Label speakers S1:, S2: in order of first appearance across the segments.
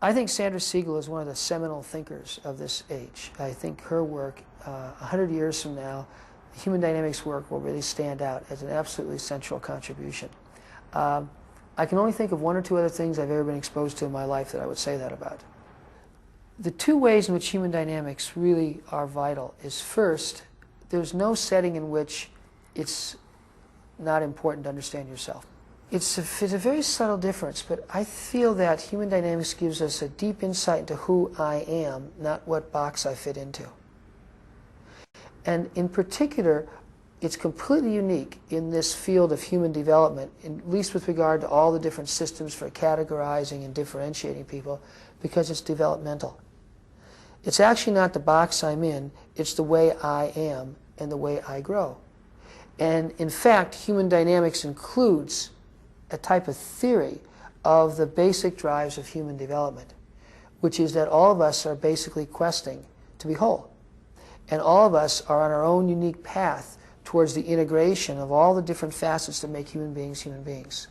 S1: I think Sandra Siegel is one of the seminal thinkers of this age. I think her work, 100 years from now, human dynamics work will really stand out as an absolutely central contribution. I can only think of one or two other things I've ever been exposed to in my life that I would say that about. The two ways in which human dynamics really are vital is, first, there's no setting in which it's not important to understand yourself. It's a very subtle difference, but I feel that human dynamics gives us a deep insight into who I am, not what box I fit into. And in particular, it's completely unique in this field of human development, at least with regard to all the different systems for categorizing and differentiating people, because it's developmental. It's actually not the box I'm in, it's the way I am and the way I grow. And in fact, human dynamics includes a type of theory of the basic drives of human development, which is that all of us are basically questing to be whole. And all of us are on our own unique path towards the integration of all the different facets that make human beings human beings.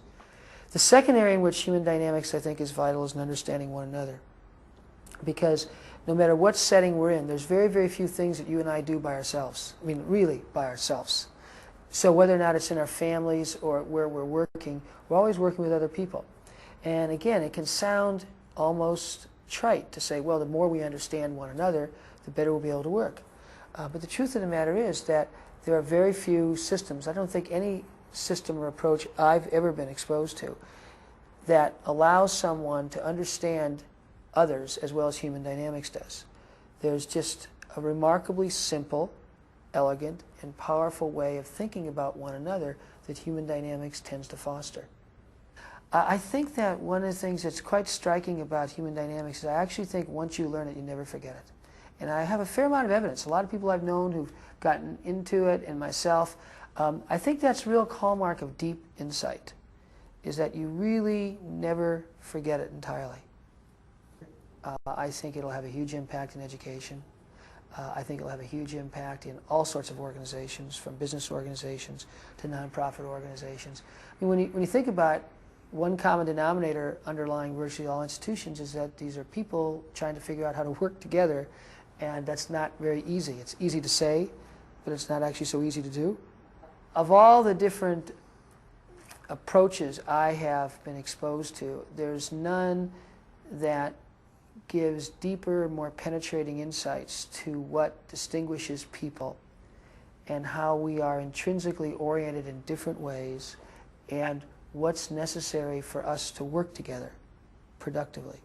S1: The second area in which human dynamics, I think, is vital is in understanding one another. Because no matter what setting we're in, there's very, very few things that you and I do by ourselves. I mean, really by ourselves. So whether or not it's in our families or where we're working, we're always working with other people. And again, it can sound almost trite to say, well, the more we understand one another, the better we'll be able to work. But the truth of the matter is that there are very few systems, I don't think any system or approach I've ever been exposed to, that allows someone to understand others as well as human dynamics does. There's just a remarkably simple, elegant, and powerful way of thinking about one another that human dynamics tends to foster. I think that one of the things that's quite striking about human dynamics is I actually think once you learn it, you never forget it. And I have a fair amount of evidence. A lot of people I've known who've gotten into it, and myself. I think that's a real hallmark of deep insight, is that you really never forget it entirely. I think it'll have a huge impact in education. I think it'll have a huge impact in all sorts of organizations, from business organizations to nonprofit organizations. I mean, when you think about it, one common denominator underlying virtually all institutions is that these are people trying to figure out how to work together, and that's not very easy. It's easy to say, but it's not actually so easy to do. Of all the different approaches I have been exposed to, there's none that gives deeper, more penetrating insights to what distinguishes people and how we are intrinsically oriented in different ways and what's necessary for us to work together productively.